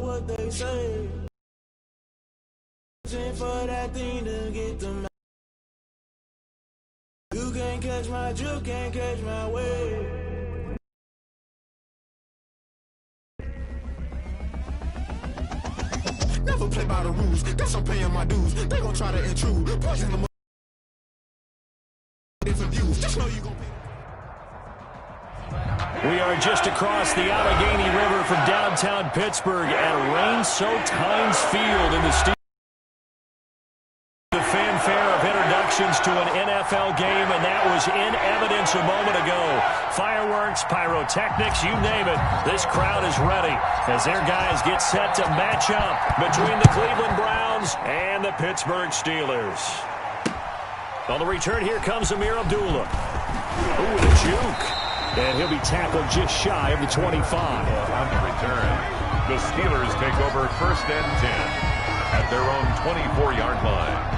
what they say. For that thing to get them. You can't catch my drift, can't catch my wave. Never play by the rules. Guess I'm paying my dues. They gon' try to intrude. Pushing them different views. Just know you gon' pay. We are just across the Allegheny River from downtown Pittsburgh at Rain-Soaked Heinz Field in the Steelers. The fanfare of introductions to an NFL game, and that was in evidence a moment ago. Fireworks, pyrotechnics, you name it. This crowd is ready as their guys get set to match up between the Cleveland Browns and the Pittsburgh Steelers. On the return, here comes Amir Abdullah. Ooh, the juke. And he'll be tackled just shy of the 25. On the return, the Steelers take over 1st and 10 at their own 24-yard line.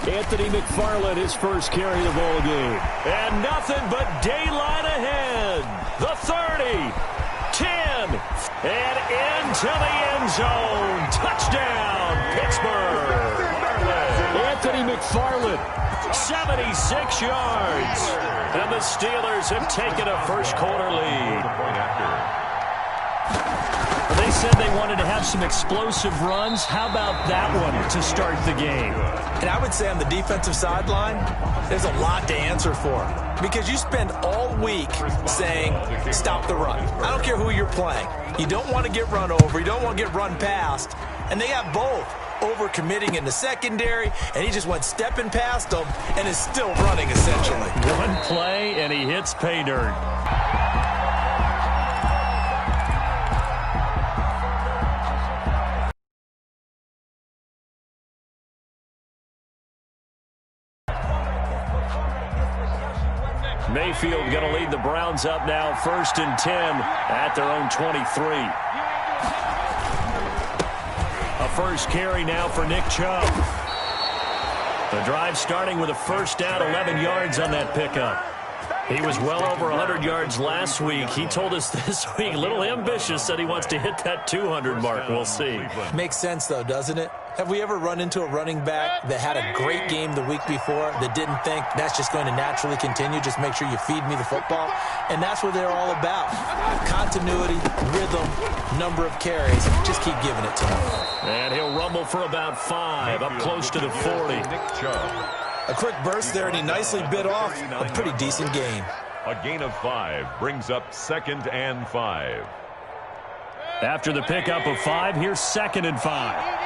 Anthony McFarland, his first carry of the ball game. And nothing but daylight ahead. The 30, 10, and into the end zone. Touchdown, Pittsburgh. Anthony McFarland, 76 yards. And the Steelers have taken a first quarter lead. They said they wanted to have some explosive runs. How about that one to start the game? And I would say on the defensive sideline, there's a lot to answer for. Because you spend all week saying, stop the run. I don't care who you're playing. You don't want to get run over. You don't want to get run past. And they got both. Over-committing in the secondary, and he just went stepping past them and is still running, essentially. One play, and he hits pay dirt. Mayfield going to lead the Browns up now, 1st and 10 at their own 23. A first carry now for Nick Chubb. The drive starting with a first down, 11 yards on that pickup. He was well over 100 yards last week. He told us this week, a little ambitious, said he wants to hit that 200 mark. We'll see. Makes sense, though, doesn't it? Have we ever run into a running back that had a great game the week before that didn't think that's just going to naturally continue? Just make sure you feed me the football. And that's what they're all about. Continuity, rhythm, number of carries. Just keep giving it to him. And he'll rumble for about 5, up close to the 40. A quick burst there, and he nicely bit off a pretty decent gain. A gain of 5 brings up 2nd and 5. After the pickup of 5, here's 2nd and 5.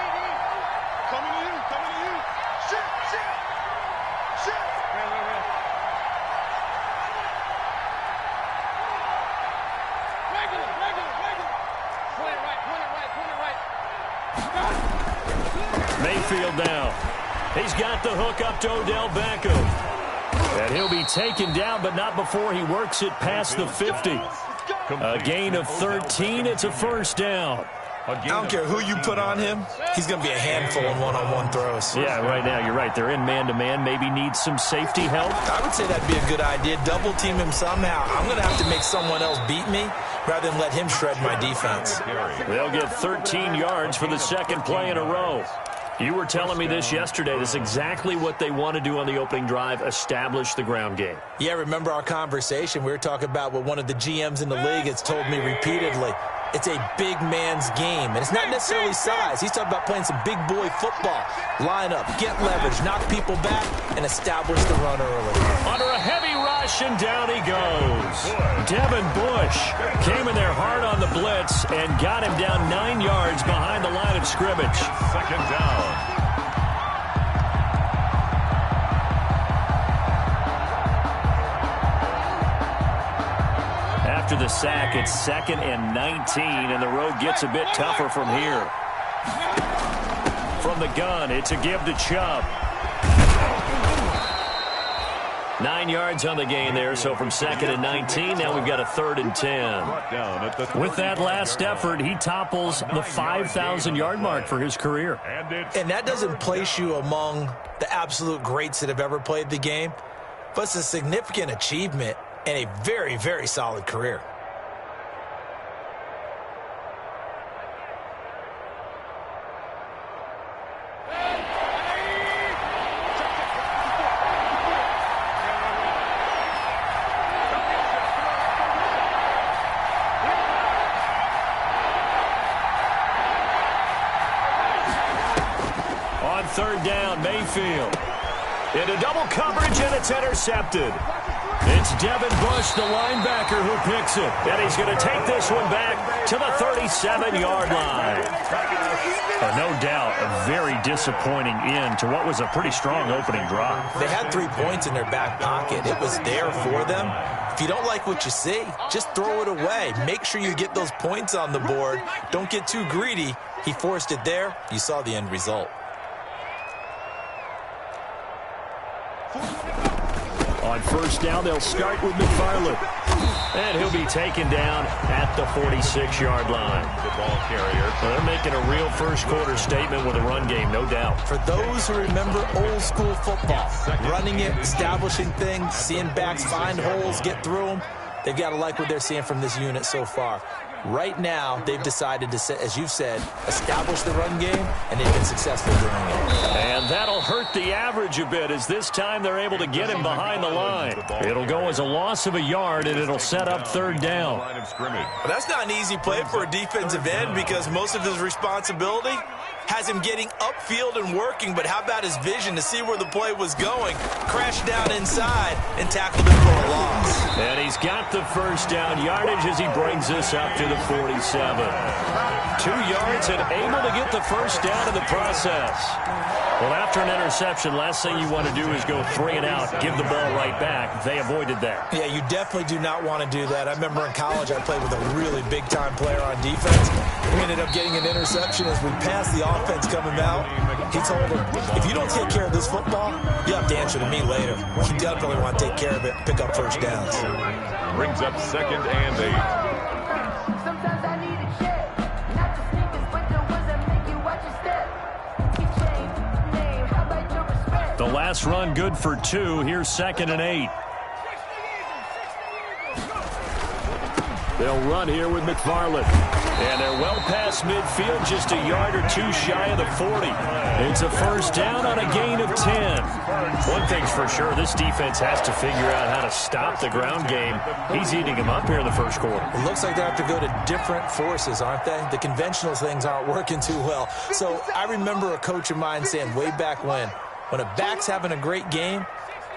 Mayfield now. He's got the hook up to Odell Beckham. And he'll be taken down, but not before he works it past the 50. A gain of 13. It's a first down. I don't care who you put on him. He's going to be a handful in one-on-one throws. Yeah, right now, you're right. They're in man-to-man. Maybe needs some safety help. I would say that'd be a good idea. Double team him somehow. I'm going to have to make someone else beat me rather than let him shred my defense. They'll get 13 yards for the second play in a row. You were telling me this yesterday. This is exactly what they want to do on the opening drive, establish the ground game. Yeah, remember our conversation? We were talking about what one of the GMs in the league has told me repeatedly. It's a big man's game, and it's not necessarily size. He's talking about playing some big boy football. Line up, get leverage, knock people back, and establish the run early. Under a heavy rush, and down he goes. Devin Bush came in there hard on the blitz and got him down 9 yards behind the line of scrimmage. 2nd down. After the sack, it's 2nd and 19, and the road gets a bit tougher from here. From the gun, it's a give to Chubb. 9 yards on the gain there, so from 2nd and 19, now we've got a 3rd and 10. With that last effort, he topples the 5,000-yard mark for his career. And that doesn't place you among the absolute greats that have ever played the game, but it's a significant achievement and a very, very solid career. On 3rd down, Mayfield. Into double coverage, and it's intercepted. It's Devin Bush, the linebacker, who picks it. And he's going to take this one back to the 37-yard line. No doubt, a very disappointing end to what was a pretty strong opening drive. They had 3 points in their back pocket. It was there for them. If you don't like what you see, just throw it away. Make sure you get those points on the board. Don't get too greedy. He forced it there. You saw the end result. On 1st down, they'll start with McFarland. And he'll be taken down at the 46-yard line. The ball carrier. So they're making a real first-quarter statement with a run game, no doubt. For those who remember old-school football, running it, establishing things, seeing backs find holes, get through them, they've got to like what they're seeing from this unit so far. Right now, they've decided to, as you've said, establish the run game, and they've been successful doing it. And that'll hurt the average a bit, as this time they're able to get him behind the line. It'll go as a loss of a yard, and it'll set up 3rd down. Well, that's not an easy play for a defensive end because most of his responsibility has him getting upfield and working, but how about his vision to see where the play was going, crashed down inside, and tackled it for a loss. And he's got the 1st down yardage as he brings this up to the 47. 2 yards and able to get the 1st down in the process. Well, after an interception, last thing you want to do is go 3 and out, give the ball right back. They avoided that. Yeah, you definitely do not want to do that. I remember in college I played with a really big-time player on defense. We ended up getting an interception as we passed the offense coming out. He told him, if you don't take care of this football, you have to answer to me later. You definitely want to take care of it, pick up 1st downs. Brings up 2nd and 8. The last run good for 2. Here's 2nd and 8. They'll run here with McFarland. And they're well past midfield, just a yard or 2 shy of the 40. It's a 1st down on a gain of 10. One thing's for sure, this defense has to figure out how to stop the ground game. He's eating them up here in the 1st quarter. It looks like they have to go to different forces, aren't they? The conventional things aren't working too well. So I remember a coach of mine saying way back when a back's having a great game,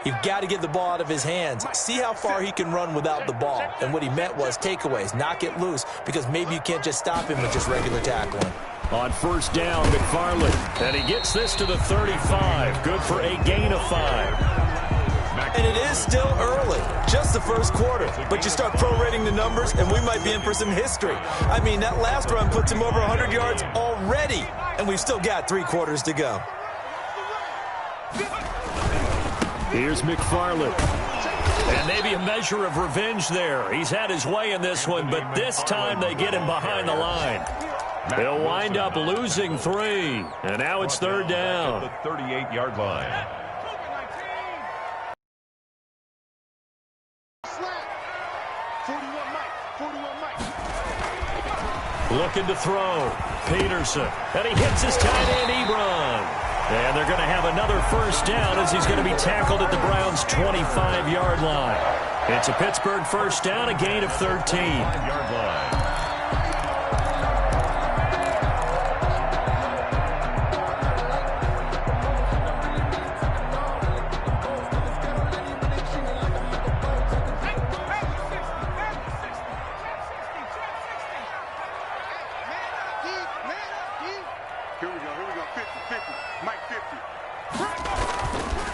you've got to get the ball out of his hands. See how far he can run without the ball. And what he meant was takeaways, knock it loose, because maybe you can't just stop him with just regular tackling. On 1st down, McFarland. And he gets this to the 35. Good for a gain of 5. And it is still early, just the 1st quarter. But you start prorating the numbers, and we might be in for some history. I mean, that last run puts him over 100 yards already, and we've still got 3 quarters to go. Here's McFarland. And maybe a measure of revenge there. He's had his way in this one, but this time they get him behind the line. They'll wind up losing 3. And now it's 3rd down. The 38-yard line. Looking to throw. Peterson. And he hits his tight end, Ebron. And they're going to have another 1st down as he's going to be tackled at the Browns' 25-yard line. It's a Pittsburgh 1st down, a gain of 13. 5-yard line.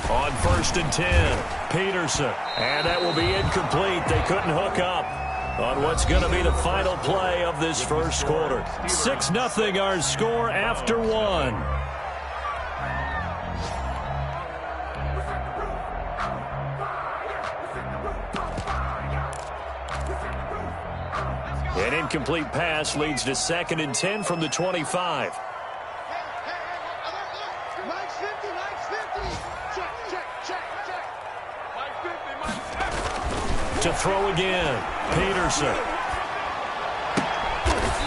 On 1st and 10, Peterson. And that will be incomplete. They couldn't hook up on what's going to be the final play of this 1st quarter. 6-0 our score after 1. An incomplete pass leads to 2nd and 10 from the 25. To throw again, Peterson.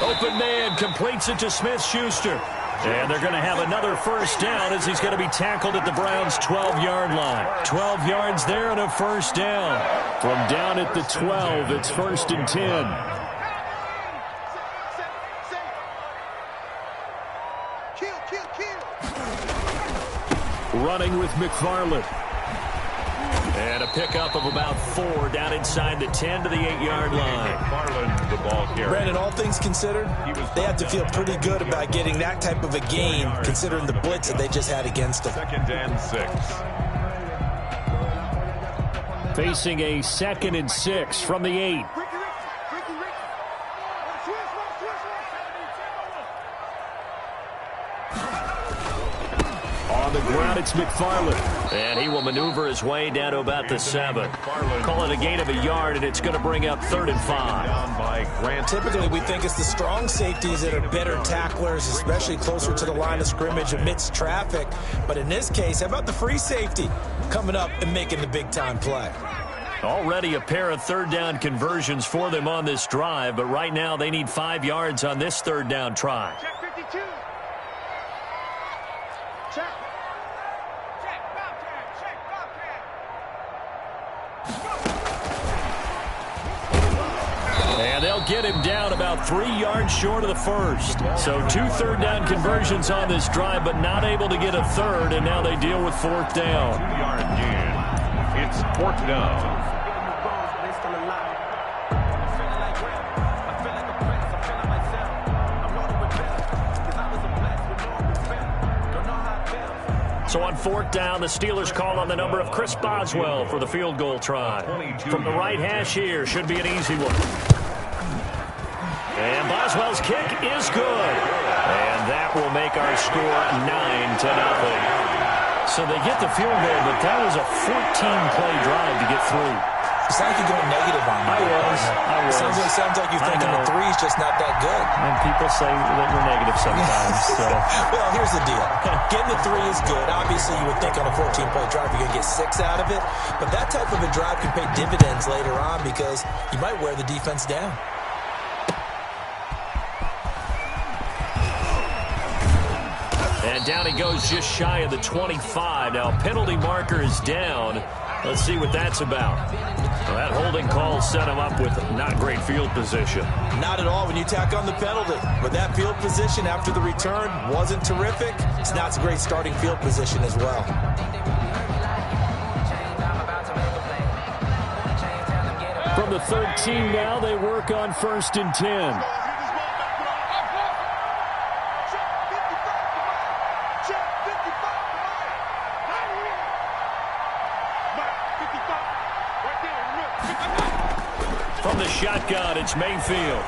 Open man, completes it to Smith-Schuster. And they're going to have another first down as he's going to be tackled at the Browns' 12-yard line. 12 yards there and a first down. From down at the 12, it's 1st and 10. Running with McFarland. And a pickup of about 4 down inside the 10 to the 8-yard line. McFarland, the ball carrier. Brandon, all things considered, they have to feel pretty good about getting that type of a gain, considering the blitz that they just had against them. 2nd and 6. Facing a 2nd and 6 from the 8. On the ground, it's McFarland. And he will maneuver his way down to about the 7. Call it a gain of a yard, and it's going to bring up 3rd and 5. Typically, we think it's the strong safeties that are better tacklers, especially closer to the line of scrimmage amidst traffic. But in this case, how about the free safety coming up and making the big-time play? Already a pair of 3rd down conversions for them on this drive, but right now they need 5 yards on this 3rd down try. Check 52. Check. And they'll get him down about 3 yards short of the first. So 2 3rd down conversions on this drive, but not able to get a 3rd, and now they deal with 4th down. 2-yard gain. It's 4th down. So on 4th down, the Steelers call on the number of Chris Boswell for the field goal try. From the right hash here, should be an easy one. And Boswell's kick is good. And that will make our score 9-0. So they get the field goal, but that was a 14-play drive to get through. It sounds like you're going negative on me. I was. Sounds like you're thinking the 3's just not that good. And people say that we're negative sometimes. So. Well, here's the deal. Getting the 3 is good. Obviously, you would think on a 14-play drive you're going to get 6 out of it. But that type of a drive can pay dividends later on because you might wear the defense down. And down he goes just shy of the 25. Now, penalty marker is down. Let's see what that's about. Well, that holding call set him up with not great field position. Not at all when you tack on the penalty. But that field position after the return wasn't terrific. It's not a great starting field position as well. From the 13 now, they work on 1st and 10. From the shotgun, it's Mayfield.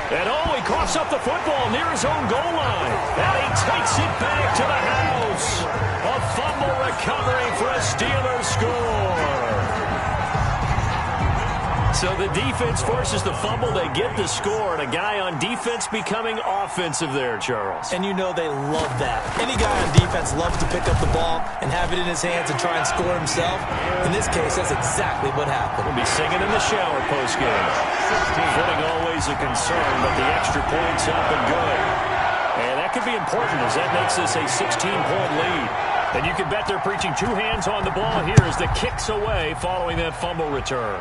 And he coughs up the football near his own goal line. And he takes it back to the house. A fumble recovery for a Steelers score. So the defense forces the fumble. They get the score. And a guy on defense becoming offensive there, Charles. And you know they love that. Any guy on defense loves to pick up the ball and have it in his hands and try and score himself. In this case, that's exactly what happened. We'll be singing in the shower postgame. Footing always a concern, but the extra point's up and good. And that could be important as that makes this a 16-point lead. And you can bet they're preaching 2 hands on the ball here as the kick's away following that fumble return.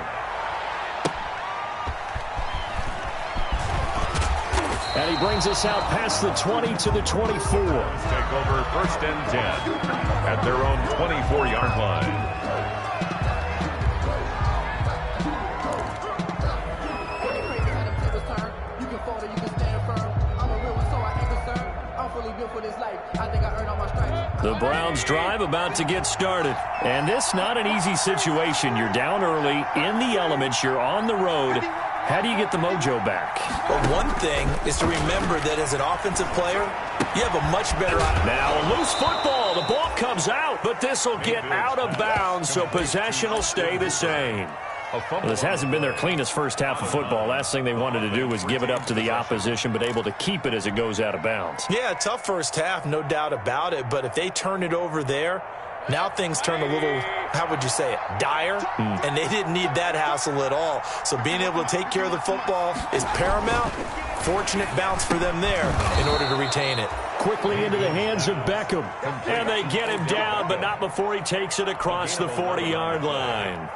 And he brings us out past the 20 to the 24. Take over 1st and 10 at their own 24-yard line. The Browns drive about to get started. And this not an easy situation. You're down early, in the elements, you're on the road. How do you get the mojo back? Well, one thing is to remember that as an offensive player, you have a much better... Now a loose football. The ball comes out, but this will get out of bounds, so possession will stay the same. Well, this hasn't been their cleanest first half of football. Last thing they wanted to do was give it up to the opposition, but able to keep it as it goes out of bounds. Yeah, tough first half, no doubt about it. But if they turn it over there, now things turn a little, how would you say it, dire? And they didn't need that hassle at all. So being able to take care of the football is paramount. Fortunate bounce for them there in order to retain it. Quickly into the hands of Beckham. And they get him down, but not before he takes it across the 40-yard line.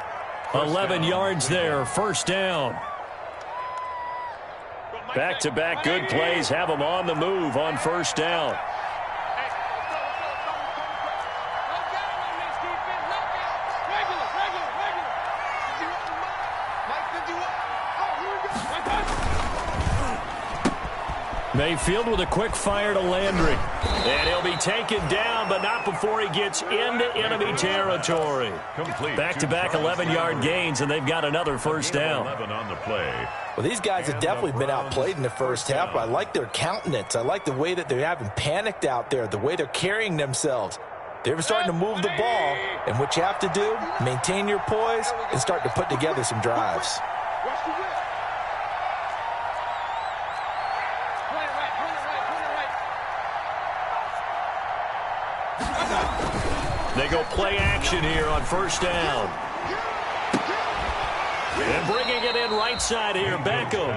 11 yards there, first down. Back-to-back good plays have them on the move on first down. Mayfield with a quick fire to Landry. And he'll be taken down, but not before he gets into enemy territory. Back-to-back 11-yard gains, and they've got another first down. Well, these guys have definitely been outplayed in the first half, but I like their countenance. I like the way that they haven't panicked out there, the way they're carrying themselves. They're starting to move the ball, and what you have to do, maintain your poise and start to put together some drives. They go play action here on first down. And bringing it in right side here, Beckham.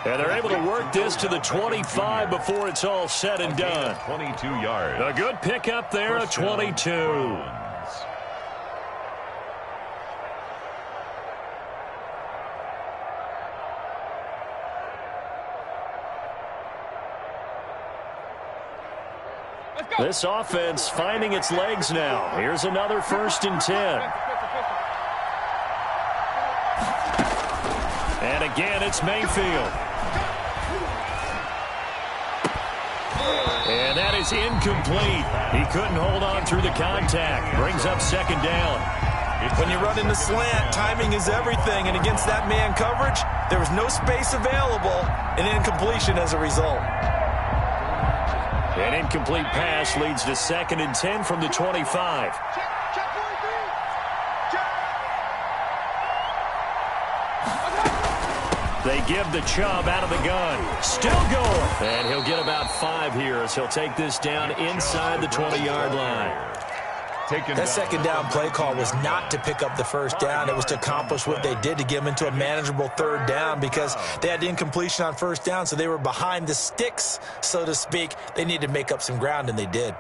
And they're able to work this to the 25 before it's all said and done. 22 yards. A good pickup there, a 22. This offense finding its legs now. Here's another 1st and 10. And again, it's Mayfield. And that is incomplete. He couldn't hold on through the contact. Brings up second down. When you run in the slant, timing is everything. And against that man coverage, there was no space available, and incompletion as a result. An incomplete pass leads to 2nd and 10 from the 25. They give the Chubb out of the gun. Still going. And he'll get about 5 here as he'll take this down inside the 20-yard line. That second down play call was not to pick up the first down. It was to accomplish what they did to get them into a manageable 3rd down because they had incompletion on first down, so they were behind the sticks, so to speak. They needed to make up some ground, and they did.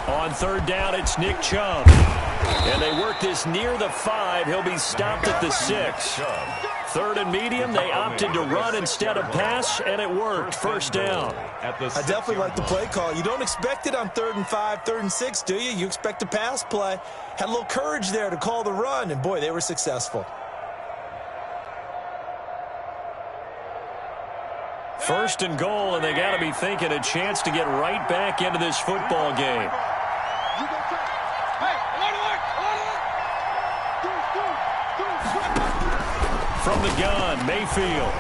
On 3rd down, it's Nick Chubb. And they work this near the 5. He'll be stopped at the 6. 3rd and medium, they opted to run instead of pass, and it worked. First down. I definitely like the play call. You don't expect it on 3rd and 5, 3rd and 6, do you? You expect a pass play. Had a little courage there to call the run, and boy, they were successful. 1st and goal, and they got to be thinking a chance to get right back into this football game. From the gun, Mayfield.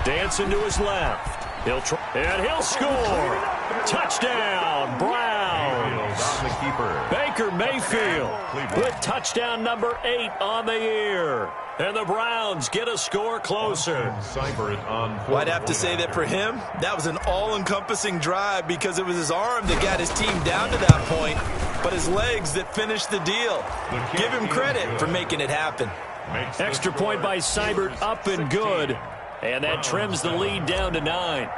Dancing to his left. He'll score. Touchdown, Browns. Baker Mayfield with touchdown number 8 on the year. And the Browns get a score closer. Well, I'd have to say that for him, that was an all-encompassing drive because it was his arm that got his team down to that point, but his legs that finished the deal. Give him credit for making it happen. Extra point by Seibert, up and good. And that trims the lead down to 9.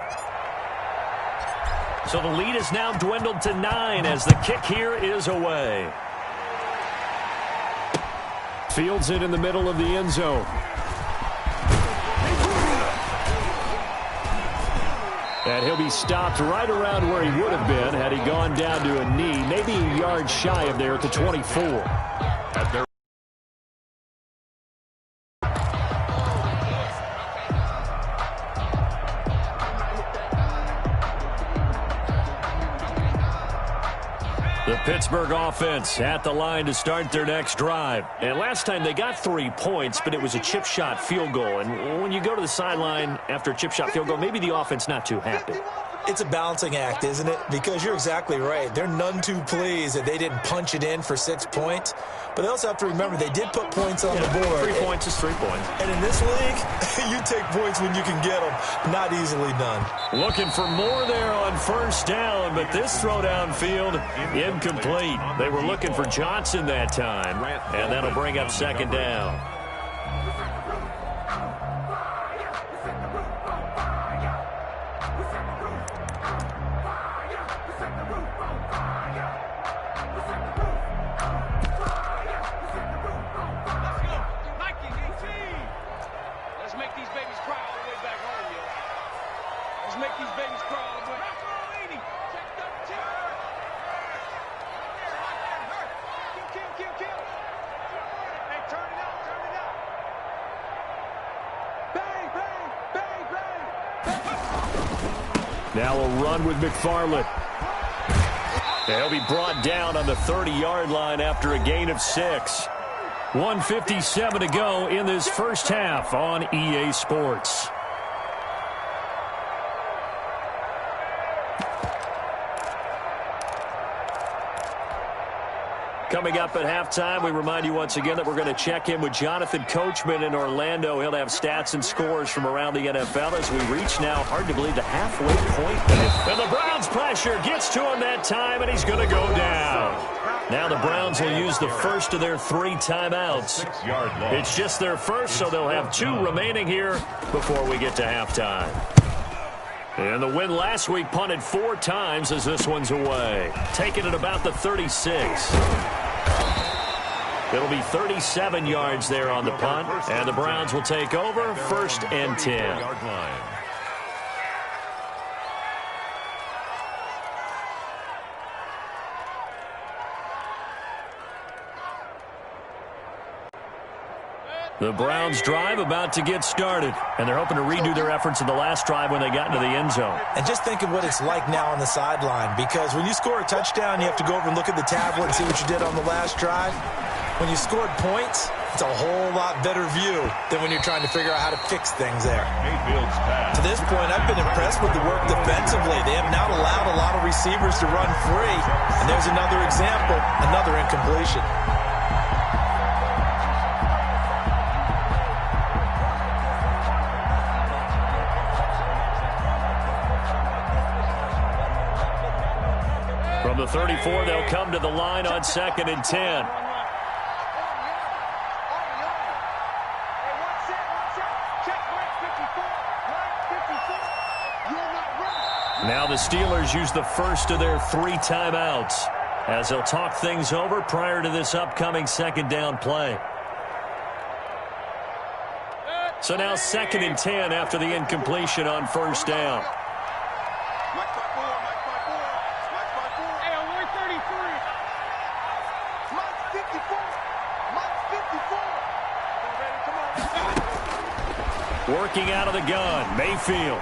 So the lead is now dwindled to 9 as the kick here is away. Fields it in the middle of the end zone. And he'll be stopped right around where he would have been had he gone down to a knee, maybe a yard shy of there at the 24. The Pittsburgh offense at the line to start their next drive. And last time they got 3 points, but it was a chip shot field goal. And when you go to the sideline after a chip shot field goal, maybe the offense not too happy. It's a balancing act, isn't it? Because you're exactly right. They're none too pleased that they didn't punch it in for 6 points. But they also have to remember they did put points on the board. 3 points is 3 points. And in this league, you take points when you can get them. Not easily done. Looking for more there on first down, but this throw downfield incomplete. They were looking for Johnson that time, and that'll bring up second down. Now a run with McFarland. They'll be brought down on the 30-yard line after a gain of 6. 1:57 to go in this first half on EA Sports. Coming up at halftime, we remind you once again that we're going to check in with Jonathan Coachman in Orlando. He'll have stats and scores from around the NFL as we reach now, hard to believe, the halfway point. And the Browns pressure gets to him that time, and he's going to go down. Now the Browns will use the first of their 3 timeouts. It's just their first, so they'll have 2 remaining here before we get to halftime. And the win last week punted 4 times as this one's away. Taking it about the 36. It'll be 37 yards there on the punt. And the Browns will take over, 1st and 10. The Browns drive about to get started, and they're hoping to redo their efforts in the last drive when they got into the end zone. And just think of what it's like now on the sideline, because when you score a touchdown, you have to go over and look at the tablet and see what you did on the last drive. When you scored points, it's a whole lot better view than when you're trying to figure out how to fix things there. To this point, I've been impressed with the work defensively. They have not allowed a lot of receivers to run free, and there's another example, another incompletion. From the 34, they'll come to the line on 2nd and 10. Now the Steelers use the first of their 3 timeouts as they'll talk things over prior to this upcoming second down play. So now 2nd and 10 after the incompletion on first down. Working out of the gun, Mayfield.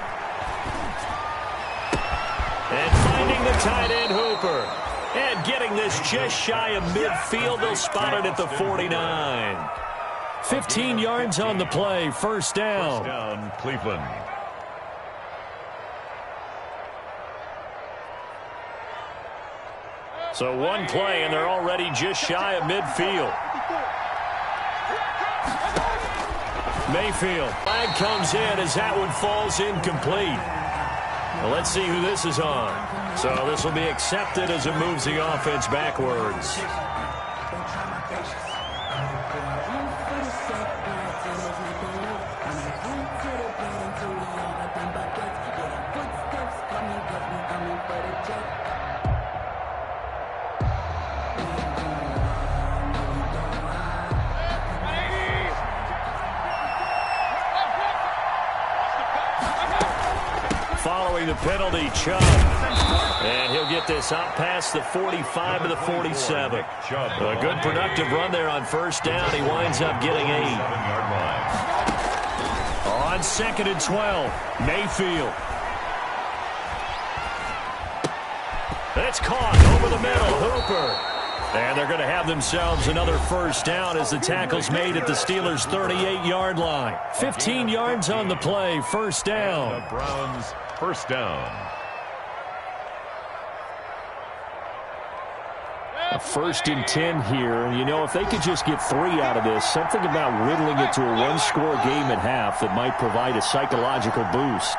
And finding the tight end, Hooper. And getting this just shy of midfield. They'll spot it at the 49. 15 yards on the play, first down. First down, Cleveland. So 1 play, and they're already just shy of midfield. Mayfield. Flag comes in as that one falls incomplete. Well, let's see who this is on. So this will be accepted as it moves the offense backwards. Following the penalty, Chubb. And he'll get this out past the 45 to the 47. A good productive run there on first down. He winds up getting 8. On 2nd and 12, Mayfield. It's caught over the middle. Hooper. And they're going to have themselves another first down as the tackle's made at the Steelers' 38-yard line. 15 yards on the play. First down. The Browns first down. A 1st and 10 here. And, you know, if they could just get 3 out of this, something about whittling it to a one-score game at half that might provide a psychological boost.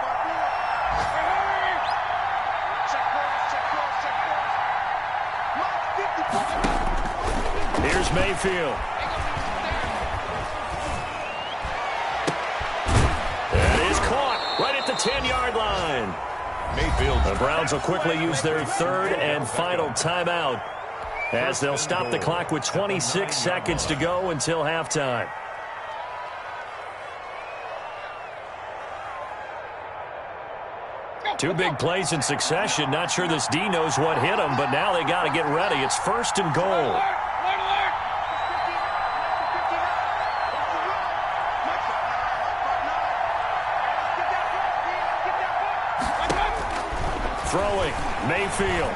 Here's Mayfield. That is caught right at the 10-yard line. Mayfield. The Browns will quickly use their 3rd and final timeout as they'll stop the clock with 26 seconds to go until halftime. Two big plays in succession. Not sure this D knows what hit him, but now they got to get ready. It's 1st and goal. Throwing, Mayfield.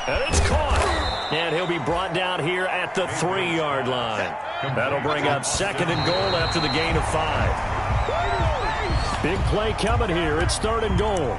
And it's caught. And he'll be brought down here at the 3-yard line. That'll bring up 2nd and goal after the gain of 5. Big play coming here. It's 3rd and goal.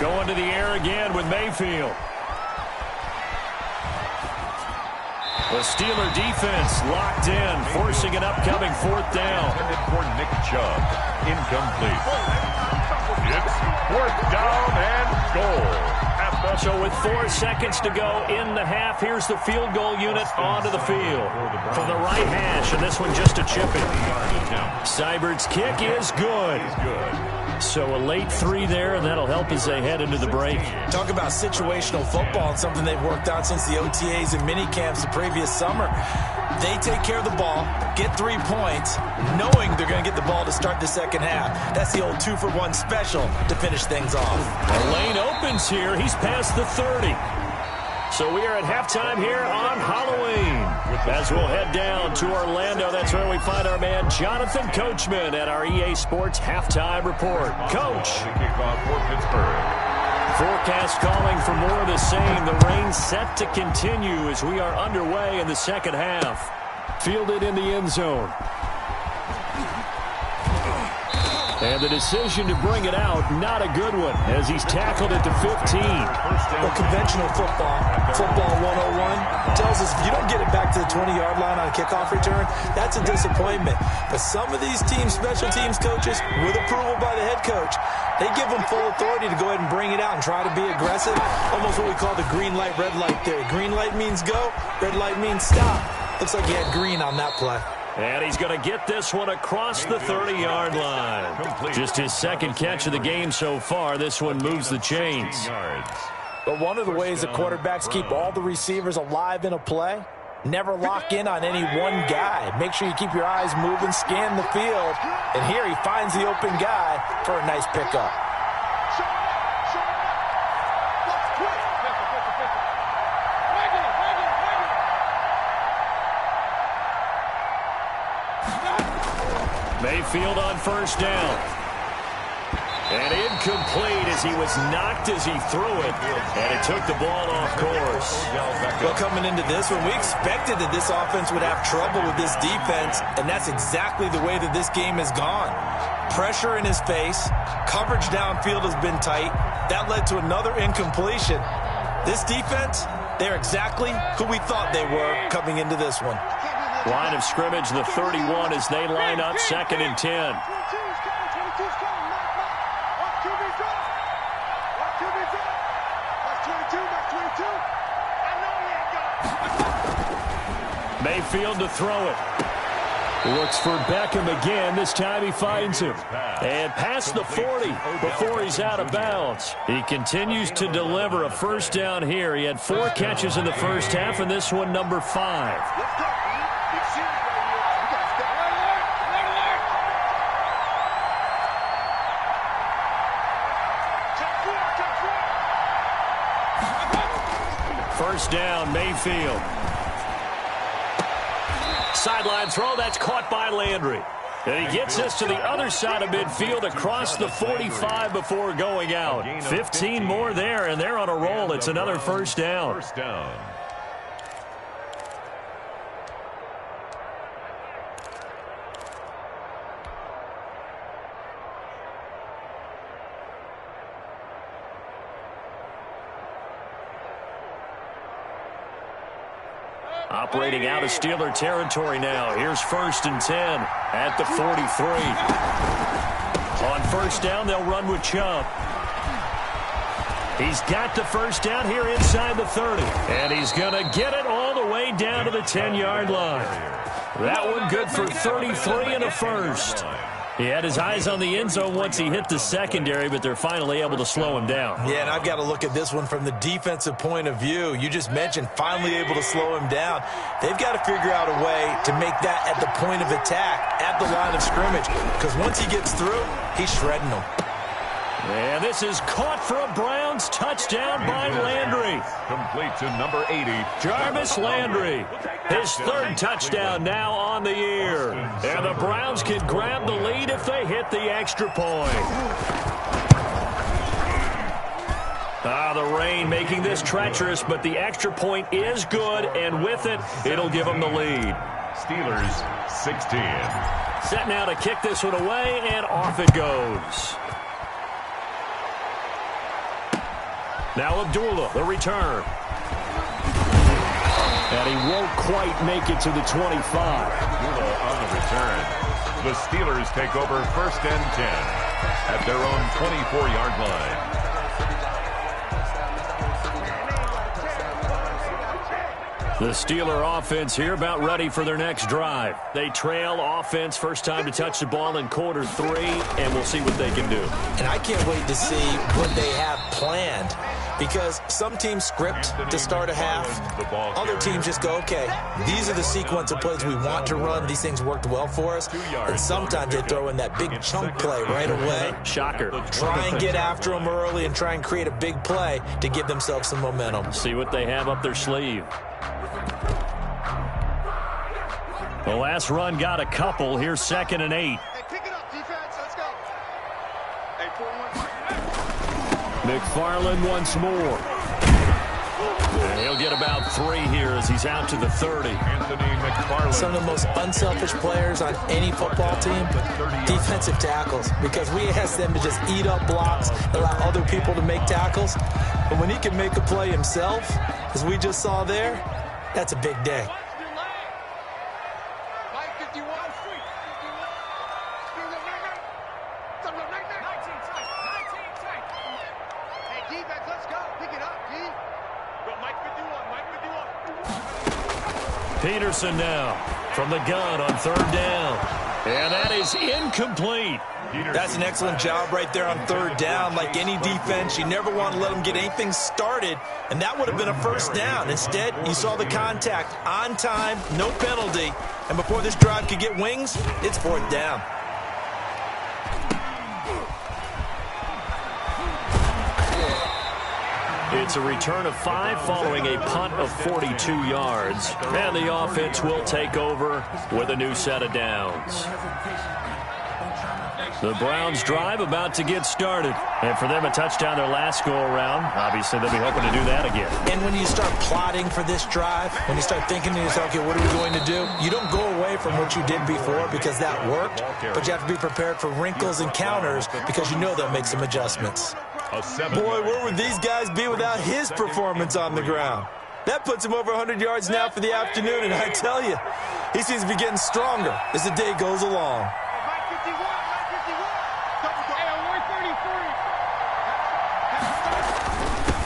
Going to the air again with Mayfield. The Steeler defense locked in, forcing an upcoming 4th down. For Nick Chubb. Incomplete. It's 4th down and goal. So with 4 seconds to go in the half, here's the field goal unit onto the field. From the right hash, and this one just a chip in. Seibert's kick is good. So a late 3 there, and that'll help as they head into the break. Talk about situational football and something they've worked on since the OTAs and mini camps the previous summer. They take care of the ball, get 3 points, knowing they're going to get the ball to start the second half. That's the old 2-for-1 special to finish things off. The lane opens here. He's past the 30. So we are at halftime here on Halloween. As we'll head down to Orlando, that's where we find our man Jonathan Coachman at our EA Sports Halftime Report. Coach. Kickoff for Pittsburgh. Forecast calling for more of the same. The rain set to continue as we are underway in the second half. Fielded in the end zone. And the decision to bring it out, not a good one, as he's tackled at the 15. Well, conventional football 101, tells us if you don't get it back to the 20-yard line on a kickoff return, that's a disappointment. But some of these teams, special teams coaches, with approval by the head coach, they give them full authority to go ahead and bring it out and try to be aggressive, almost what we call the green light, red light theory. Green light means go, red light means stop. Looks like he had green on that play. And he's going to get this one across the 30-yard line. Just his 2nd catch of the game so far. This one moves the chains. But one of the ways that quarterbacks keep all the receivers alive in a play, never lock in on any one guy. Make sure you keep your eyes moving, scan the field. And here he finds the open guy for a nice pickup. Mayfield on 1st down. And incomplete as he was knocked as he threw it. And it took the ball off course. Well, coming into this one, we expected that this offense would have trouble with this defense. And that's exactly the way that this game has gone. Pressure in his face. Coverage downfield has been tight. That led to another incompletion. This defense, they're exactly who we thought they were coming into this one. Line of scrimmage, the 31 as they line up 2nd and 10. Mayfield to throw it. Looks for Beckham again. This time he finds him. And past the 40 before he's out of bounds. He continues to deliver a first down here. He had 4 catches in the first half, and this one number 5. First down, Mayfield. Sideline throw, that's caught by Landry. And he gets this to the other side of midfield across the 45 before going out. 15 more there, and they're on a roll. It's another first down. First down. Operating out of Steeler territory now. Here's 1st and 10 at the 43. On first down, they'll run with Chubb. He's got the first down here inside the 30. And he's going to get it all the way down to the 10-yard line. That one good for 33 and a first. He had his eyes on the end zone once he hit the secondary, but they're finally able to slow him down. Yeah, and I've got to look at this one from the defensive point of view. You just mentioned finally able to slow him down. They've got to figure out a way to make that at the point of attack, at the line of scrimmage, because once he gets through, he's shredding them. And this is caught for a Browns touchdown by Landry. Complete to number 80. Jarvis Landry. His 3rd touchdown now on the year. And the Browns can grab the lead if they hit the extra point. The rain making this treacherous, but the extra point is good, and with it, it'll give them the lead. Steelers 16. Set now to kick this one away, and off it goes. Now Abdullah, the return. And he won't quite make it to the 25. Abdullah on the return. The Steelers take over 1st and 10 at their own 24-yard line. The Steeler offense here about ready for their next drive. They trail offense, first time to touch the ball in quarter 3, and we'll see what they can do. And I can't wait to see what they have planned, because some teams script to start a half. Other teams just go, okay, these are the sequence of plays we want to run. These things worked well for us. And sometimes they throw in that big chunk play right away. Shocker. Try and get after them early and try and create a big play to give themselves some momentum. See what they have up their sleeve. The last run got a couple. Here's 2nd and 8. Hey, pick it up, defense. Let's go. Hey, 4-1. McFarland once more. And he'll get about 3 here as he's out to the 30. Anthony McFarland. Some of the most unselfish players on any football team, defensive tackles, because we ask them to just eat up blocks, allow other people to make tackles. But when he can make a play himself, as we just saw there, that's a big day. Peterson now from the gun on 3rd down. And that is incomplete. That's an excellent job right there on 3rd down. Like any defense, you never want to let them get anything started, and that would have been a first down. Instead, you saw the contact on time, no penalty, and before this drive could get wings, it's 4th down. It's a return of 5 following a punt of 42 yards. And the offense will take over with a new set of downs. The Browns drive about to get started. And for them, a touchdown their last go-around. Obviously, they'll be hoping to do that again. And when you start plotting for this drive, when you start thinking to yourself, okay, what are we going to do? You don't go away from what you did before because that worked. But you have to be prepared for wrinkles and counters because you know they'll make some adjustments. Boy, where would these guys be without his performance on the ground? That puts him over 100 yards now for the afternoon, and I tell you, he seems to be getting stronger as the day goes along.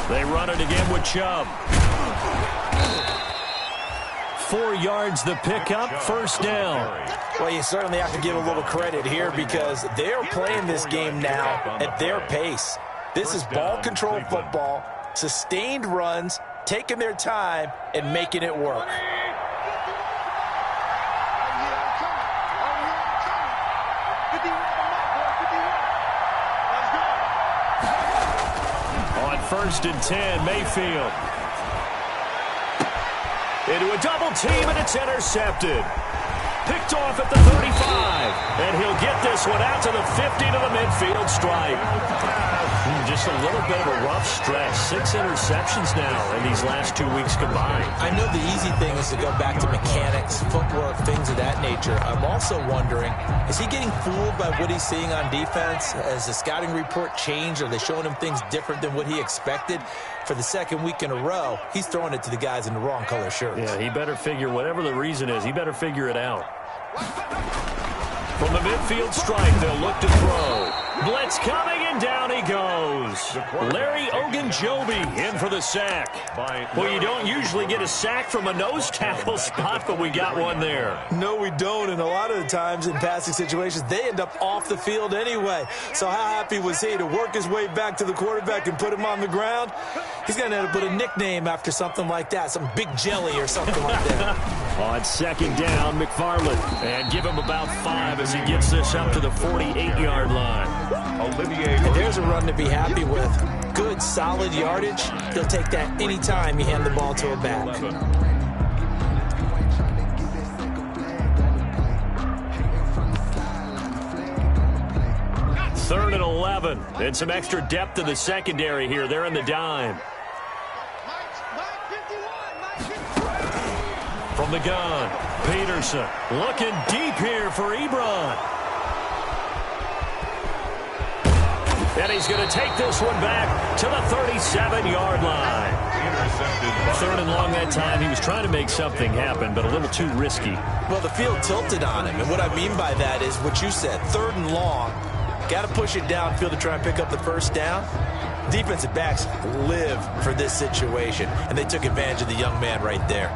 They run it again with Chubb. 4 yards the pickup, first down. Well, you certainly have to give a little credit here because they're playing this game now at their pace. This is ball control football, sustained runs, taking their time, and making it work. On 1st and 10, Mayfield. Into a double team, and it's intercepted. Picked off at the 35, and he'll get this one out to the 50 to the midfield stripe. Just a little bit of a rough stretch. 6 interceptions now in these last 2 weeks combined. I know the easy thing is to go back to mechanics, footwork, things of that nature. I'm also wondering, is he getting fooled by what he's seeing on defense? Has the scouting report changed? Are they showing him things different than what he expected? For the 2nd week in a row, he's throwing it to the guys in the wrong color shirts. Yeah, he better figure, whatever the reason is, he better figure it out. From the midfield stripe, they'll look to throw. Blitz coming, and down he goes. Larry Ogunjobi in for the sack. Well, you don't usually get a sack from a nose tackle spot, but we got one there. No, we don't, and a lot of the times in passing situations, they end up off the field anyway. So how happy was he to work his way back to the quarterback and put him on the ground? He's going to have to put a nickname after something like that, some Big Jelly or something like that. On 2nd down, McFarland. And give him about 5 as he gets this up to the 48-yard line. And there's a run to be happy with. Good, solid yardage. He'll take that anytime you hand the ball to a back. 3rd and 11. And some extra depth in the secondary here. They're in the dime. From the gun, Peterson looking deep here for Ebron. And he's going to take this one back to the 37-yard line. 3rd and long that time. He was trying to make something happen, but a little too risky. Well, the field tilted on him, and what I mean by that is what you said, 3rd and long. Got to push it downfield to try and pick up the first down. Defensive backs live for this situation, and they took advantage of the young man right there.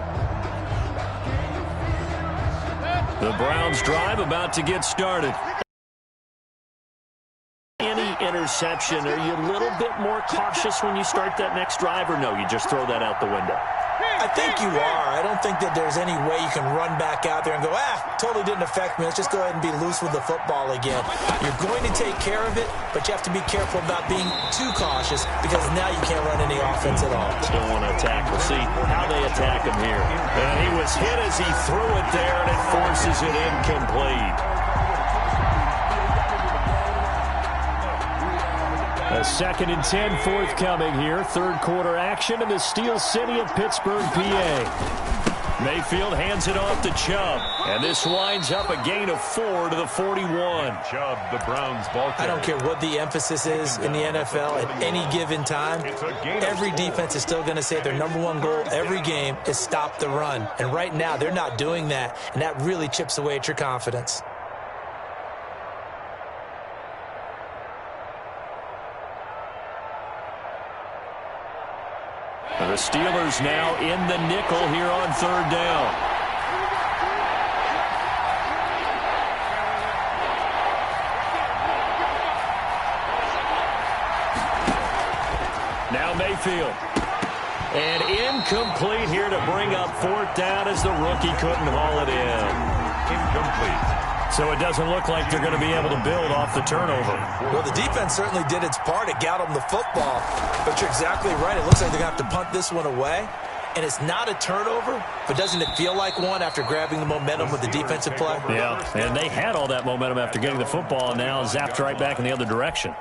The Browns drive about to get started. Any interception, are you a little bit more cautious when you start that next drive, or no, you just throw that out the window? I think you are. I don't think that there's any way you can run back out there and go, totally didn't affect me. Let's just go ahead and be loose with the football again. You're going to take care of it, but you have to be careful about being too cautious because now you can't run any offense at all. Still want to attack. We'll see how they attack him here. And he was hit as he threw it there, and it forces it incomplete. A 2nd and 10 forthcoming here. 3rd quarter action in the Steel City of Pittsburgh, PA. Mayfield hands it off to Chubb. And this winds up a gain of 4 to the 41. Chubb, the Browns ball carrier. I don't care what the emphasis is in the NFL at any given time. Every defense is still going to say their #1 goal every game is stop the run. And right now they're not doing that. And that really chips away at your confidence. The Steelers now in the nickel here on 3rd down. Now Mayfield. And incomplete here to bring up 4th down as the rookie couldn't haul it in. Incomplete. So it doesn't look like they're going to be able to build off the turnover. Well, the defense certainly did its part. It got them the football. But you're exactly right. It looks like they're going to have to punt this one away. And it's not a turnover, but doesn't it feel like one after grabbing the momentum with the defensive play? Yeah, and they had all that momentum after getting the football, and now zapped right back in the other direction.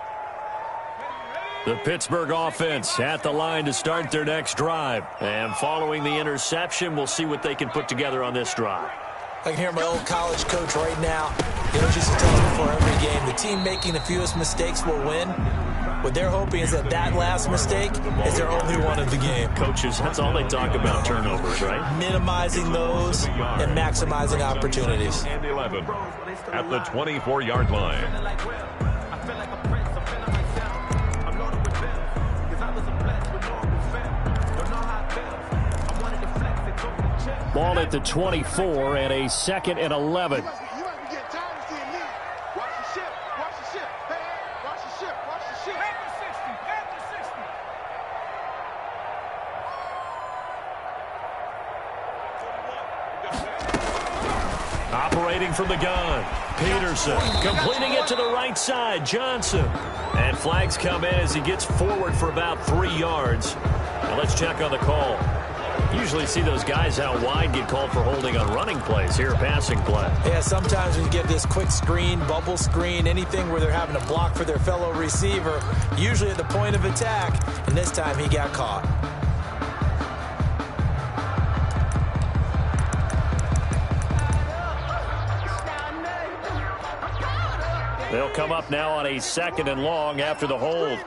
The Pittsburgh offense at the line to start their next drive. And following the interception, we'll see what they can put together on this drive. I can hear my old college coach right now. He used to tell us before every game, the team making the fewest mistakes will win. What they're hoping is that that last mistake is their only one of the game. Coaches, that's all they talk about, turnovers, right? Minimizing those and maximizing opportunities. And 11 at the 24-yard line. Ball at the 24 and a 2nd and 11. Operating from the gun, Peterson completing it to the right side, Johnson. And flags come in as he gets forward for about 3 yards. Now let's check on the call. Usually see those guys out wide get called for holding on running plays. Here, passing play. Yeah, sometimes when you get this quick screen, bubble screen, anything where they're having to block for their fellow receiver, usually at the point of attack, and this time he got caught. They'll come up now on a 2nd and long after the hold.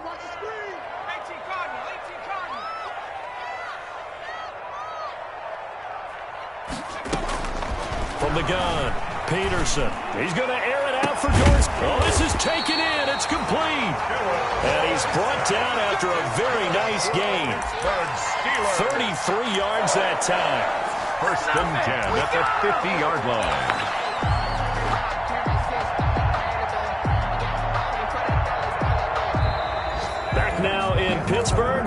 From the gun, Peterson. He's going to air it out for Dorsey. Oh, this is taken in. It's complete. And he's brought down after a very nice gain. 33 yards that time. 1st and 10 at the 50-yard line. Now in Pittsburgh.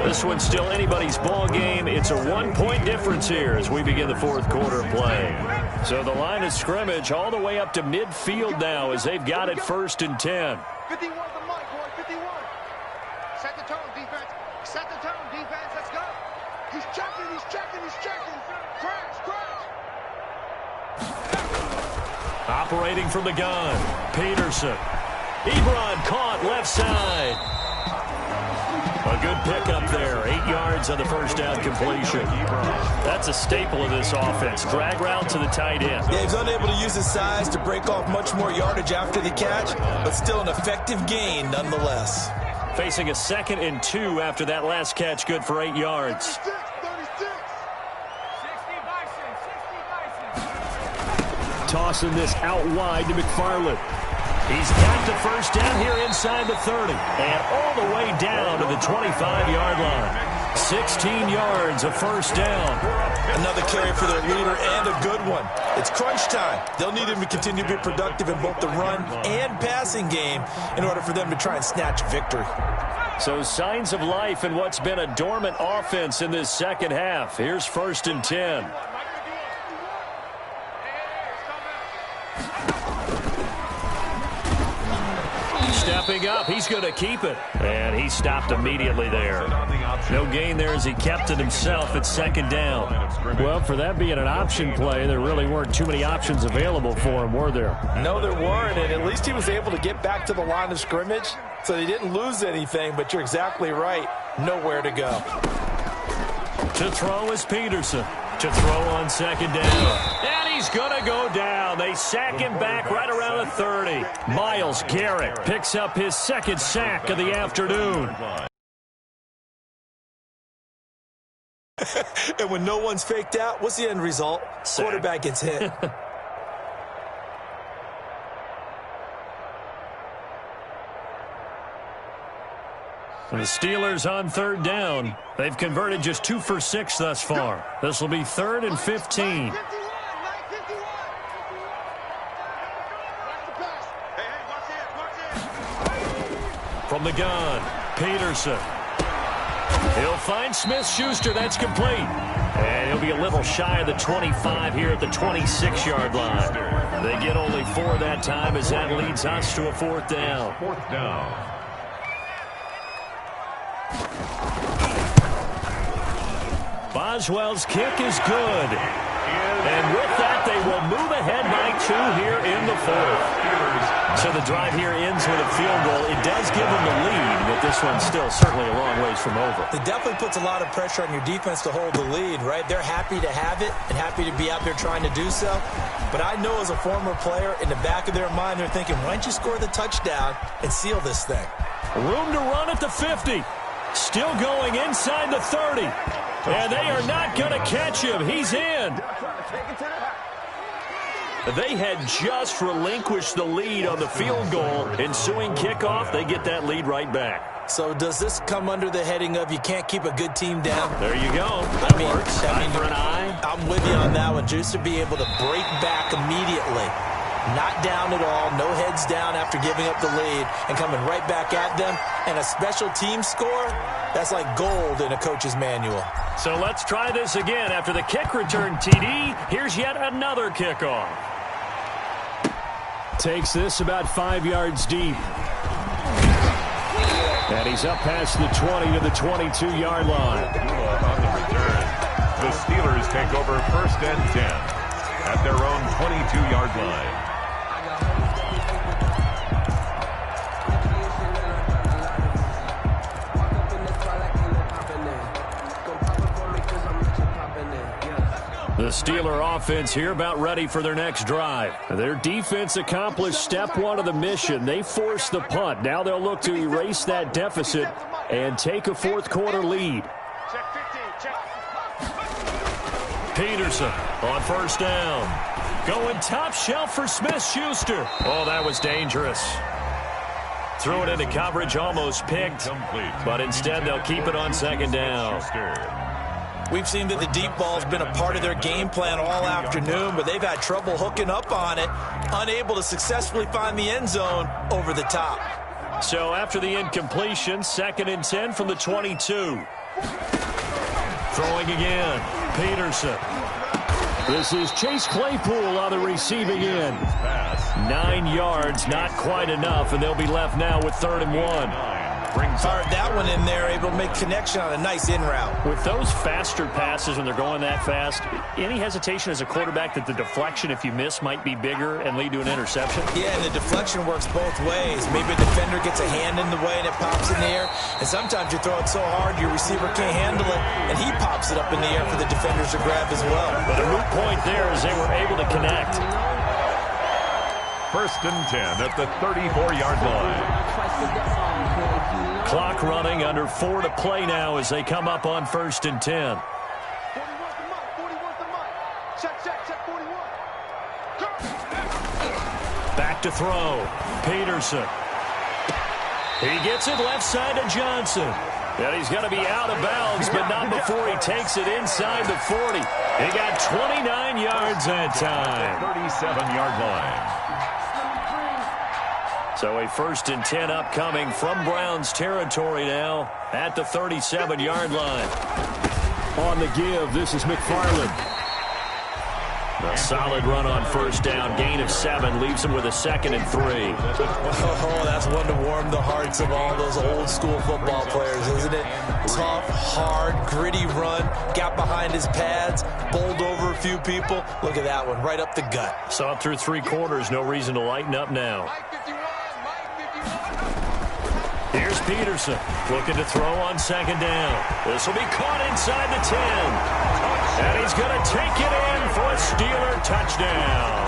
This one's still anybody's ball game. It's a 1-point difference here as we begin the 4th quarter play. So the line of scrimmage all the way up to midfield now as they've got it 1st and 10. 51 the mic, boy, 51. Set the tone, defense. Set the tone, defense. Let's go. He's checking, he's checking, he's checking. Crash, crash. Operating from the gun, Peterson. Ebron caught left side. A good pickup there. 8 yards on the 1st down completion. That's a staple of this offense. Drag route to the tight end. Yeah, he's unable to use his size to break off much more yardage after the catch, but still an effective gain nonetheless. Facing a 2nd and 2 after that last catch, good for 8 yards. 36. Tossing this out wide to McFarland. He's got the 1st down here inside the 30. And all the way down to the 25-yard line. 16 yards, a 1st down. Another carry for their leader and a good one. It's crunch time. They'll need him to continue to be productive in both the run and passing game in order for them to try and snatch victory. So signs of life in what's been a dormant offense in this 2nd half. Here's 1st and 10. Stepping up, he's going to keep it. And he stopped immediately there. No gain there as he kept it himself at 2nd down. Well, for that being an option play, there really weren't too many options available for him, were there? No, there weren't, and at least he was able to get back to the line of scrimmage, so they didn't lose anything, but you're exactly right. Nowhere to go. To throw is Peterson. To throw on 2nd down. And he's going to go down. They sack him back right around the 30. Myles Garrett picks up his 2nd sack of the afternoon. And when no one's faked out, what's the end result? Sack. Quarterback gets hit. The Steelers on 3rd down. They've converted just 2 for 6 thus far. This will be 3rd and 15. From the gun, Peterson. He'll find Smith-Schuster. That's complete. And he'll be a little shy of the 25 here at the 26-yard line. They get only 4 that time as that leads us to a 4th down. 4th down. Boswell's kick is good. And with that, they will move ahead by 2 here in the 4th. So the drive here ends with a field goal. It does give them the lead, but this one's still certainly a long ways from over. It definitely puts a lot of pressure on your defense to hold the lead, right? They're happy to have it and happy to be out there trying to do so. But I know as a former player, in the back of their mind, they're thinking, why don't you score the touchdown and seal this thing? Room to run at the 50. Still going inside the 30. And they are not going to catch him. He's in. They had just relinquished the lead on the field goal. Ensuing kickoff, they get that lead right back. So does this come under the heading of you can't keep a good team down? There you go. I mean, Eye for an eye. I'm with you on that one. Just to be able to break back immediately. Not down at all, no heads down after giving up the lead and coming right back at them. And a special team score, that's like gold in a coach's manual. So let's try this again. After the kick return TD, here's yet another kickoff. Takes this about 5 yards deep. And he's up past the 20 to the 22-yard line. On the return, the Steelers take over 1st and 10 at their own 22-yard line. The Steeler offense here about ready for their next drive. Their defense accomplished step one of the mission. They forced the punt. Now they'll look to erase that deficit and take a fourth-quarter lead. Peterson on 1st down. Going top shelf for Smith-Schuster. Oh, that was dangerous. Threw it into coverage, almost picked. But instead they'll keep it on 2nd down. We've seen that the deep ball's been a part of their game plan all afternoon, but they've had trouble hooking up on it, unable to successfully find the end zone over the top. So after the incompletion, 2nd and 10 from the 22. Throwing again, Peterson. This is Chase Claypool on the receiving end. 9 yards, not quite enough, and they'll be left now with 3rd and 1. Fired that one in there, able to make connection on a nice in route. With those faster passes when they're going that fast, any hesitation as a quarterback that the deflection, if you miss, might be bigger and lead to an interception? Yeah, and the deflection works both ways. Maybe a defender gets a hand in the way and it pops in the air, and sometimes you throw it so hard your receiver can't handle it, and he pops it up in the air for the defenders to grab as well. But a moot point there as they were able to connect. 1st and 10 at the 34-yard line. Clock running, under 4 to play now as they come up on 1st and 10. 41. Check 41. Back to throw. Peterson. He gets it left side to Johnson. And he's going to be out of bounds, but not before he takes it inside the 40. He got 29 yards that time. 37-yard line. So a 1st and 10 upcoming from Browns territory now at the 37-yard line. On the give, this is McFarland. A solid run on 1st down. Gain of 7 leaves him with a 2nd and 3. Oh, that's one to warm the hearts of all those old school football players, isn't it? Tough, hard, gritty run. Got behind his pads, bowled over a few people. Look at that one, right up the gut. Saw it through 3 quarters. No reason to lighten up now. Here's Peterson looking to throw on 2nd down. This will be caught inside the 10. And he's going to take it in for a Steeler touchdown.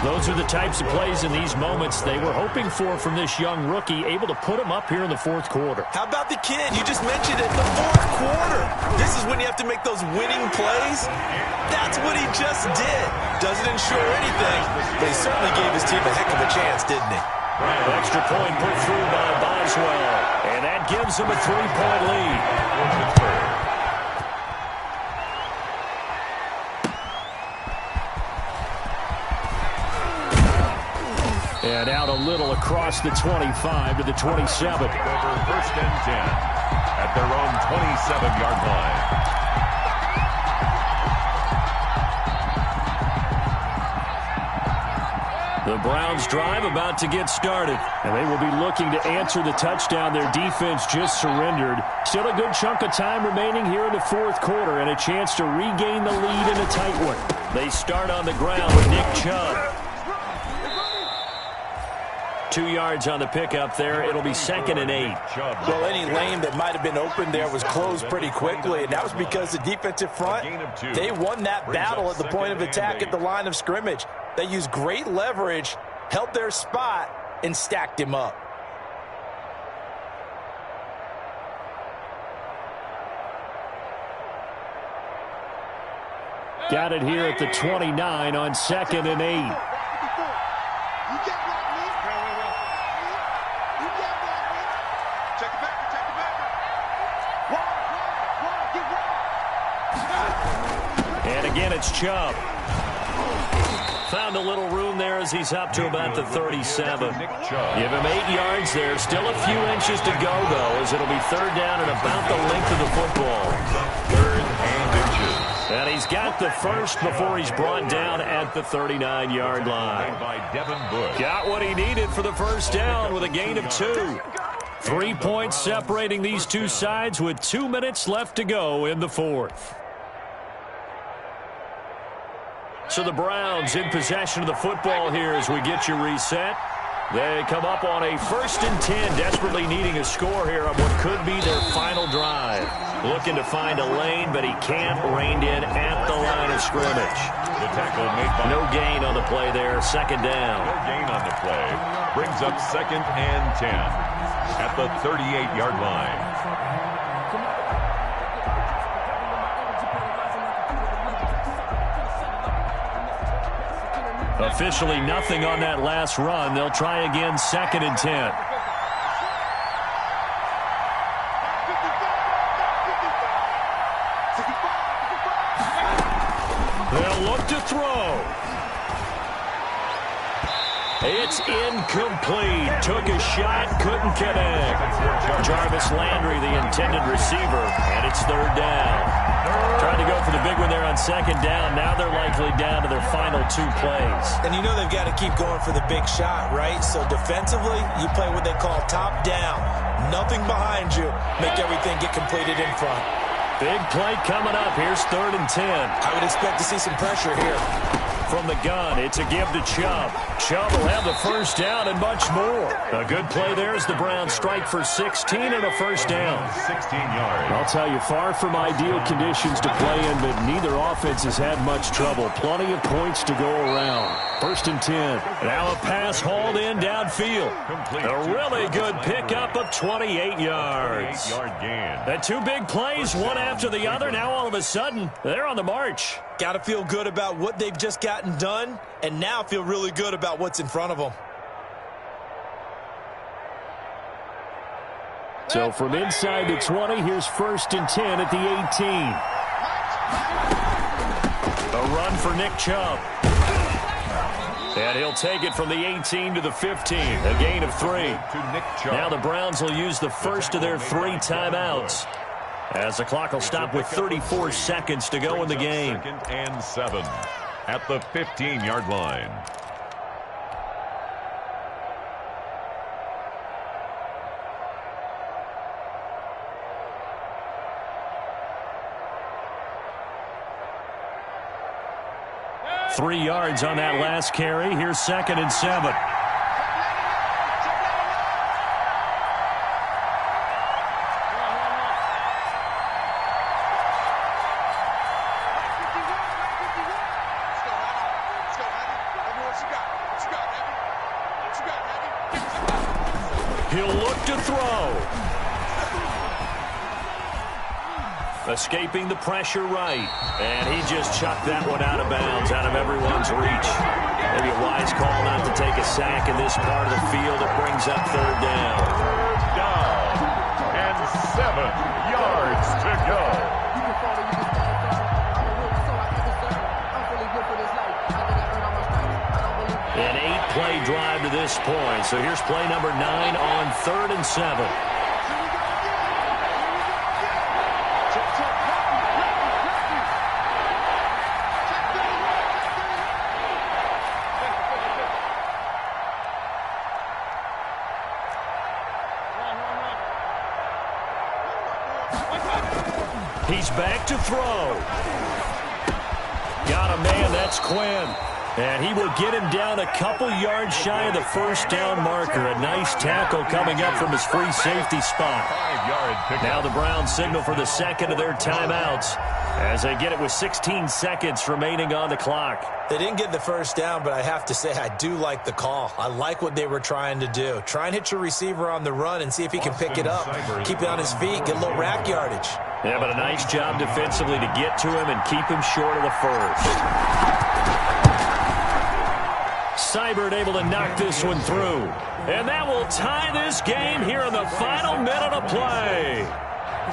Those are the types of plays in these moments they were hoping for from this young rookie, able to put him up here in the 4th quarter. How about the kid? You just mentioned it, the 4th quarter. This is when you have to make those winning plays. That's what he just did. Doesn't ensure anything, but he certainly gave his team a heck of a chance, didn't he? Extra point put through by Boswell, and that gives him a 3-point lead. And out a little across the 25 to the 27. Over 1st and 10 at their own 27-yard line. The Browns drive about to get started, and they will be looking to answer the touchdown their defense just surrendered. Still a good chunk of time remaining here in the 4th quarter and a chance to regain the lead in a tight one. They start on the ground with Nick Chubb. 2 yards on the pickup there. It'll be 2nd and 8. Well, any lane that might have been open there was closed pretty quickly, and that was because the defensive front, they won that battle at the point of attack at the line of scrimmage. They used great leverage, held their spot, and stacked him up. Got it here at the 29 on 2nd and 8. Check it back. Check it back. Get And again, it's Chubb. Found a little room there as he's up to about the 37. Give him 8 yards there. Still a few inches to go, though, as it'll be third down and about the length of the football. Third and inches. And he's got the first before he's brought down at the 39-yard line. By Devin Bush. Got what he needed for the first down with a gain of 2. 3 points separating these two sides with 2 minutes left to go in the fourth. So the Browns in possession of the football here as we get you reset. They come up on a 1st and 10, desperately needing a score here on what could be their final drive. Looking to find a lane, but he can't. Reined in at the line of scrimmage. The tackle made by... No gain on the play there. Second down. No gain on the play. Brings up 2nd and 10 at the 38-yard line. Officially nothing on that last run. They'll try again, 2nd and 10. They'll look to throw. It's incomplete. Took a shot, couldn't connect. Jarvis Landry, the intended receiver, and it's third down. Trying to go for the big one there on 2nd down. Now they're likely down to their final 2 plays. And you know they've got to keep going for the big shot, right? So defensively, you play what they call top down. Nothing behind you. Make everything get completed in front. Big play coming up. Here's 3rd and 10. I would expect to see some pressure here. From the gun, it's a give to Chubb. Chubb will have the first down and much more. A good play there as the Browns strike for 16 and a first down. 16 yards. I'll tell you, far from ideal conditions to play in, but neither offense has had much trouble. Plenty of points to go around. 1st and 10. Now a pass hauled in downfield. A really good pickup of 28 yards. 28-yard gain. The 2 big plays, one after the other. Now all of a sudden, they're on the march. Got to feel good about what they've just gotten done, and now feel really good about what's in front of them. So from inside the 20, here's 1st and 10 at the 18. A run for Nick Chubb. And he'll take it from the 18 to the 15. A gain of 3. Now the Browns will use the first of their 3 timeouts, as the clock will stop with 34 seconds to go in the game. 2nd and 7 at the 15-yard line. Three yards on that last carry. Here's 2nd and 7. He'll look to throw. Escaping the pressure right. And he just chucked that one out of bounds, out of everyone's reach. Maybe a wise call not to take a sack in this part of the field. It brings up 3rd down. 3rd down and 7 yards to go. An 8-play drive to this point. So here's play number 9 on 3rd and 7. He's back to throw. Got a man, that's Quinn. And he will get him down a couple yards shy of the first down marker. A nice tackle coming up from his free safety spot. 5-yard pickup. Now the Browns signal for the second of their timeouts as they get it with 16 seconds remaining on the clock. They didn't get the first down, but I have to say I do like the call. I like what they were trying to do. Try and hit your receiver on the run and see if he can pick it up. Keep it on his feet, get a little rack yardage. Yeah, but a nice job defensively to get to him and keep him short of the first. Seibert able to knock this one through. And that will tie this game here in the final minute of play.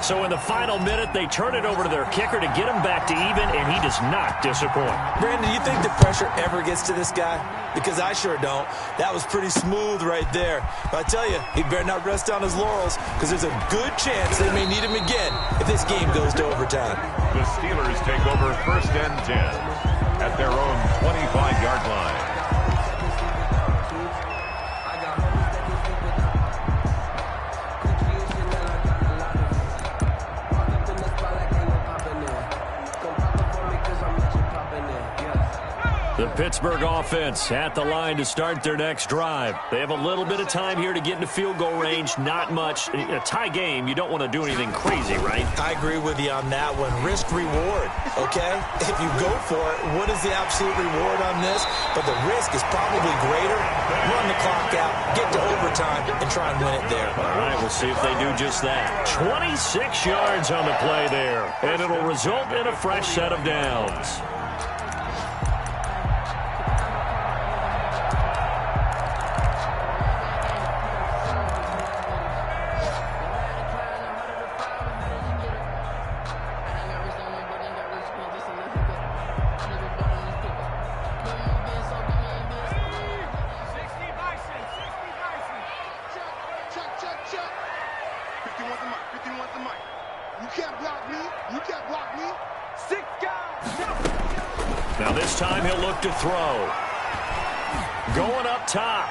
So in the final minute, they turn it over to their kicker to get him back to even, and he does not disappoint. Brandon, do you think the pressure ever gets to this guy? Because I sure don't. That was pretty smooth right there. But I tell you, he better not rest on his laurels, because there's a good chance they may need him again if this game goes to overtime. The Steelers take over 1st and 10 at their own 25-yard line. The Pittsburgh offense at the line to start their next drive. They have a little bit of time here to get into field goal range. Not much. A tie game, you don't want to do anything crazy, right? I agree with you on that one. Risk-reward, okay? If you go for it, what is the absolute reward on this? But the risk is probably greater. Run the clock out, get to overtime, and try and win it there. All right, we'll see if they do just that. 26 yards on the play there, and it'll result in a fresh set of downs. Now this time he'll look to throw. Going up top.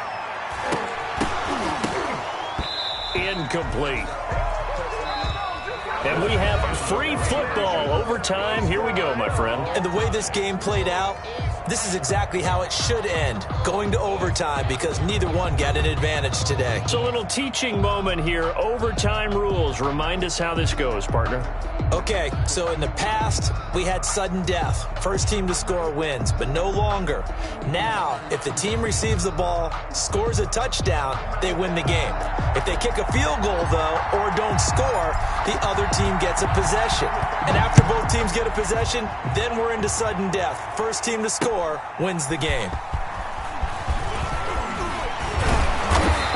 Incomplete. And we have free football. Overtime. Here we go, my friend. And the way this game played out, this is exactly how it should end, going to overtime, because neither one got an advantage today. It's a little teaching moment here. Overtime rules. Remind us how this goes, partner. Okay, so in the past, we had sudden death. First team to score wins, but no longer. Now, if the team receives the ball, scores a touchdown, they win the game. If they kick a field goal, though, or don't score, the other team gets a possession. And after both teams get a possession, then we're into sudden death. First team to score wins the game.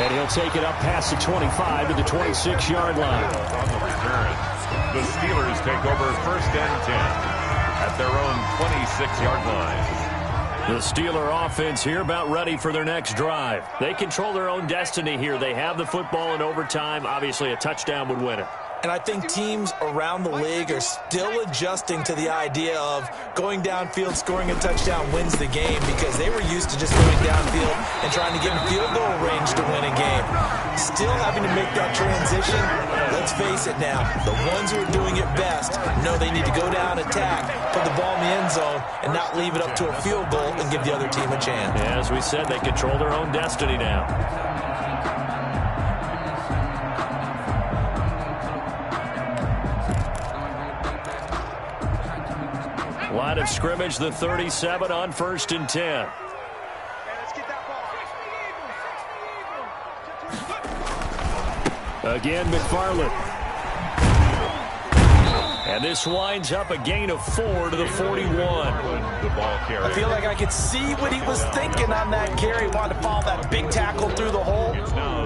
And he'll take it up past the 25 to the 26-yard line. On the return, the Steelers take over 1st and 10 at their own 26-yard line. The Steeler offense here about ready for their next drive. They control their own destiny here. They have the football in overtime. Obviously, a touchdown would win it. And I think teams around the league are still adjusting to the idea of going downfield, scoring a touchdown wins the game, because they were used to just going downfield and trying to get in field goal range to win a game. Still having to make that transition. Let's face it now, the ones who are doing it best know they need to go down, attack, put the ball in the end zone, and not leave it up to a field goal and give the other team a chance. Yeah, as we said, they control their own destiny now. Line of scrimmage, the 37 on 1st and 10. Again, McFarland. And this winds up a gain of 4 to the 41. The ball carrier. I feel like I could see what he was thinking on that carry. Wanted to follow that big tackle through the hole.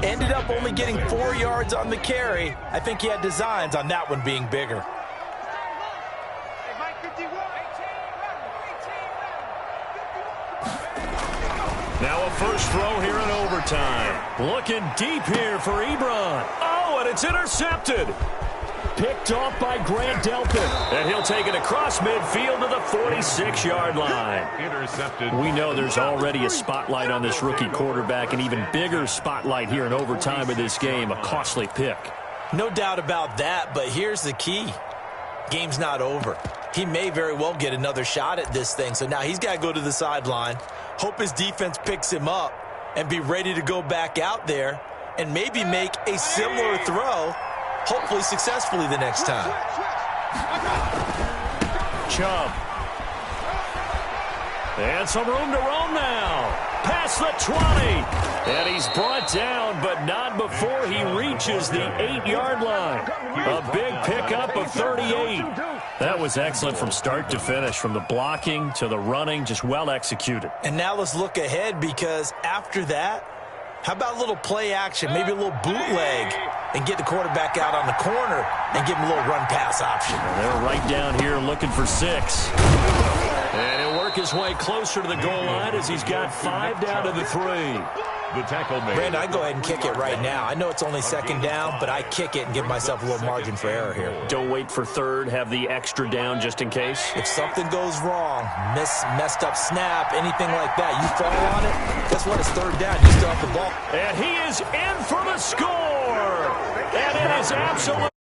Ended up only getting 4 yards on the carry. I think he had designs on that one being bigger. Now a first throw here in overtime. Looking deep here for Ebron. Oh, and it's intercepted. Picked off by Grant Delpit. And he'll take it across midfield to the 46-yard line. Intercepted. We know there's already a spotlight on this rookie quarterback, an even bigger spotlight here in overtime of this game. A costly pick. No doubt about that, but here's the key. Game's not over. He may very well get another shot at this thing, so now he's got to go to the sideline, hope his defense picks him up, and be ready to go back out there and maybe make a similar throw, hopefully successfully the next time. Chubb. And some room to roam now. Past the 20. And he's brought down, but not before he reaches the 8-yard line. A big pickup of 38. That was excellent from start to finish, from the blocking to the running, just well executed. And now let's look ahead, because after that, how about a little play action, maybe a little bootleg, and get the quarterback out on the corner and give him a little run-pass option. They're right down here looking for 6. And he'll work his way closer to the goal line as he's got 5 down to the 3. The tackle made. Brandon, I go ahead and kick it right now. I know it's only second down, but I kick it and give myself a little margin for error here. Don't wait for third. Have the extra down just in case. If something goes wrong, messed up snap, anything like that, you fall on it, guess what? It's third down. You still have the ball. And he is in for the score. And it is absolutely...